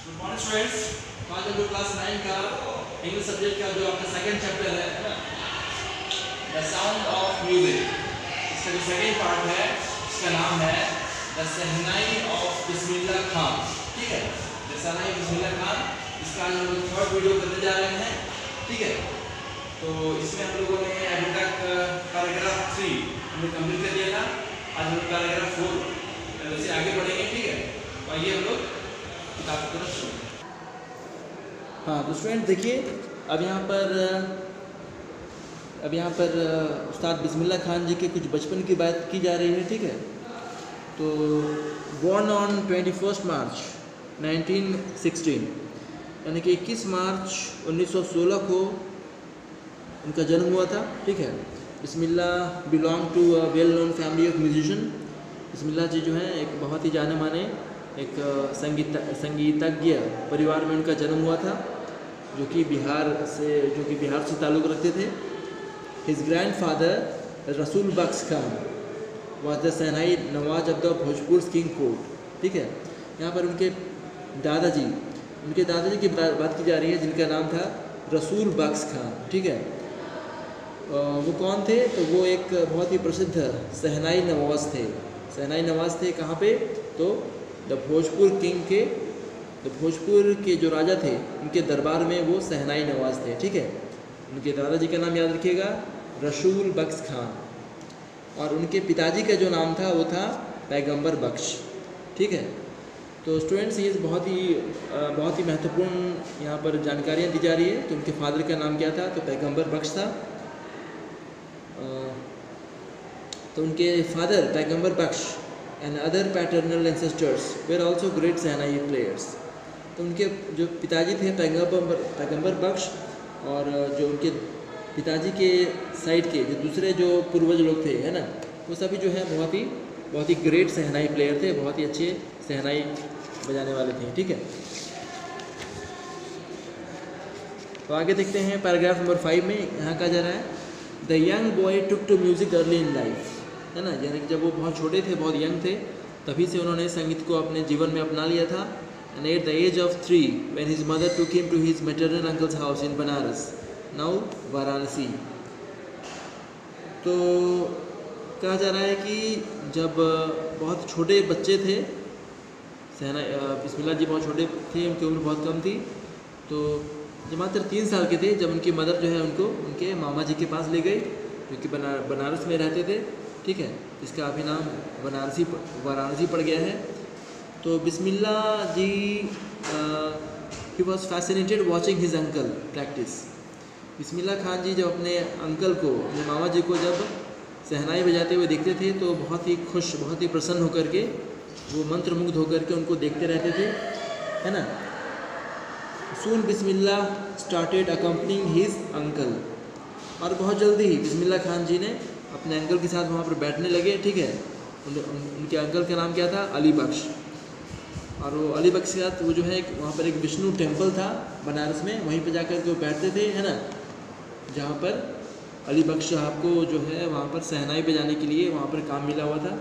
Good morning students. आज हम लोग क्लास 9 का इंग्लिश सब्जेक्ट का जो आपका सेकंड चैप्टर है ना, द साउंड ऑफ म्यूजिक, इसका जो सेकंड पार्ट है इसका नाम है the shehnai of Bismillah Khan. ठीक है, द शहनाई बिस्मिल्लाह खान, इसका आज हम लोग थर्ड वीडियो करने जा रहे हैं। ठीक है, तो इसमें हम लोगों ने अभी तक पैराग्राफ 3 हमने कंप्लीट कर दिया था। आज हम लोग पैराग्राफ 4 से आगे बढ़ेंगे। ठीक है, तो आइए हम लोग किताब की तरफ चलते हैं। हाँ, तो स्टूडेंट देखिए, अब यहाँ पर उस्ताद बिस्मिल्लाह खान जी के कुछ बचपन की बात की जा रही है। ठीक है, तो बॉर्न ऑन 21 मार्च 1916, यानी कि 21 मार्च 1916 को उनका जन्म हुआ था। ठीक है, Bismillah belong to a well known family of musician. Bismillah ji जो हैं एक बहुत ही जाने माने एक संगीतज्ञ परिवार में उनका जन्म हुआ था, जो कि बिहार से ताल्लुक़ रखते थे। His grandfather Rasool Bakhsh Khan was the shehnai nawaz of the Bhojpur king court. ठीक है, यहाँ पर उनके दादाजी की बात की जा रही है, जिनका नाम था रसूल बख्श खान। ठीक है, वो कौन थे? तो वो एक बहुत ही प्रसिद्ध शहनाई नवाज थे। शहनाई नवाज थे कहाँ पे? तो भोजपुर के जो राजा थे उनके दरबार में वो शहनाई नवाज थे। ठीक है, उनके दादाजी का नाम याद रखिएगा, रसूल बख्श खान, और उनके पिताजी का जो नाम था वो था पैगंबर बख्श। ठीक है, तो स्टूडेंट्स ये बहुत ही महत्वपूर्ण यहाँ पर जानकारियाँ दी जा रही है। तो उनके फादर का नाम क्या था? तो पैगंबर बख्श था। तो उनके father Paigambar Bakhsh and other paternal ancestors were also great shehnai players. तो उनके जो पिताजी थे पैगंबर बख्श, और जो उनके पिताजी के साइड के जो दूसरे जो पूर्वज लोग थे, है ना, वो सभी जो है बहुत ही ग्रेट शहनाई प्लेयर थे, बहुत ही अच्छे शहनाई बजाने वाले थे। ठीक है, तो आगे देखते हैं पैराग्राफ नंबर 5 में। यहाँ कहा जा रहा है, the young boy took to music early in life, है ना, यानी कि जब वो बहुत छोटे थे, बहुत यंग थे, तभी से उन्होंने संगीत को अपने जीवन में अपना लिया था। And at the age of 3 when his mother took him to his maternal uncle's house in Banaras, now Varanasi. तो कहा जा रहा है कि जब बहुत छोटे बच्चे थे, बिस्मिल्लाह जी बहुत छोटे थे, उनकी उम्र बहुत कम थी, तो जब मात्र 3 साल के थे, जब उनकी मदर जो है उनको उनके मामा जी के पास ले गई, जो कि बनारस में रहते थे। ठीक है, इसका अभी नाम वाराणसी पड़ गया है। तो Bismillah ji he was fascinated watching his uncle practice. Bismillah Khan ji जब अपने अंकल को, अपने मामा जी को जब शहनाई बजाते हुए देखते थे, तो बहुत ही खुश, बहुत ही प्रसन्न होकर के, वो मंत्रमुग्ध होकर के उनको देखते रहते थे, है ना। सून बिस्मिल्लाह स्टार्टेड अकम्पनिंग हिज अंकल, और बहुत जल्दी ही बिस्मिल्लाह खान जी ने अपने अंकल के साथ वहाँ पर बैठने लगे। ठीक है, उनके अंकल का नाम क्या था? अली बख्श। और वो अली बख्श के साथ वो जो है वहाँ पर एक विष्णु टेम्पल था बनारस में, वहीं पर जाकर के वो बैठते थे, है ना, जहाँ पर अली बख्श साहब को जो है वहाँ पर शहनाई बजाने के लिए वहाँ पर काम मिला हुआ था।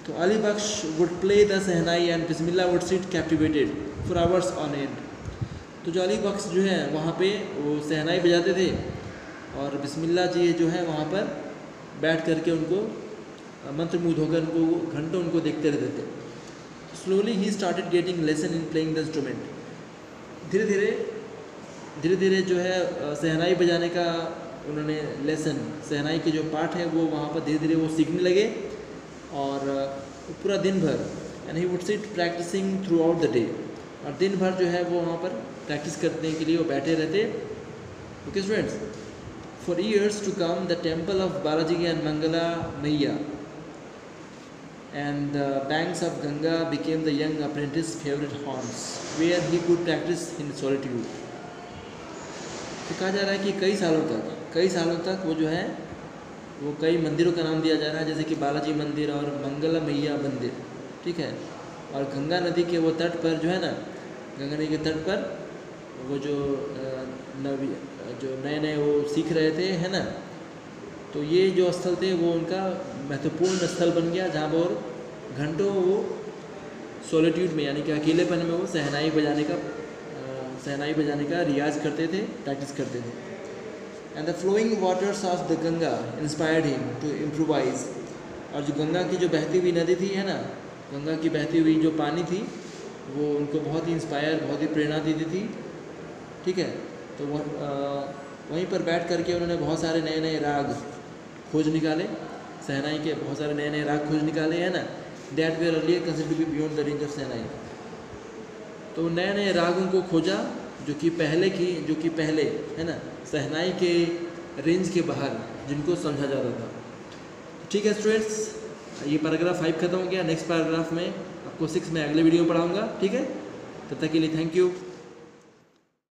तो Ali Bakhsh would play the shehnai and Bismillah would sit captivated for hours on end. तो जो अली बख्श जो है वहाँ पे वो शहनाई बजाते थे, और बिस्मिल्लाह जी जो है वहाँ पर बैठ करके उनको मंत्रमुग्ध होकर उनको घंटों उनको देखते रहते थे। Slowly he started getting lesson in playing the instrument. धीरे धीरे जो है शहनाई बजाने का उन्होंने लेसन, शहनाई के जो पाठ है वो वहाँ पर धीरे धीरे वो सीखने लगे, और पूरा दिन भर, and he would sit practising throughout the day, और दिन भर जो है वो वहाँ पर प्रैक्टिस करने के लिए वो बैठे रहते। Okay students, for years to come the temple of Balaji and Mangala Maiya and the banks of Ganga became the young apprentice favourite हॉर्न्स where he could practice in solitude. तो कहा जा रहा है कि कई सालों तक वो जो है वो कई मंदिरों का नाम दिया जा रहा है, जैसे कि बालाजी मंदिर और मंगला मैया मंदिर। ठीक है, और गंगा नदी के वो तट पर जो है ना, गंगा नदी के तट पर वो जो नए वो सीख रहे थे, है ना, तो ये जो स्थल थे वो उनका महत्वपूर्ण स्थल बन गया, जहाँ पर घंटों वो सॉलिट्यूड में यानी कि अकेलेपन में वो शहनाई बजाने का रियाज करते थे, प्रैक्टिस करते थे। And the flowing waters of the Ganga inspired him to improvise. और जो गंगा की जो बहती हुई नदी थी है ना, गंगा की बहती हुई जो पानी थी वो उनको बहुत ही इंस्पायर, बहुत ही प्रेरणा देती थी, ठीक है। तो वहीं पर बैठ करके उन्होंने बहुत सारे नए नए राग खोज निकाले, शहनाई के बहुत सारे नए नए राग खोज निकाले है ना, that were earlier considered to be beyond the range of shehnai. तो नए नए रागों को खोजा जो कि पहले है ना शहनाई के रेंज के बाहर जिनको समझा जाता था। ठीक है स्टूडेंट्स, ये पैराग्राफ 5 खत्म हो गया। नेक्स्ट पैराग्राफ में आपको 6 में अगले वीडियो में पढ़ाऊँगा, ठीक है। तब तक के लिए थैंक यू।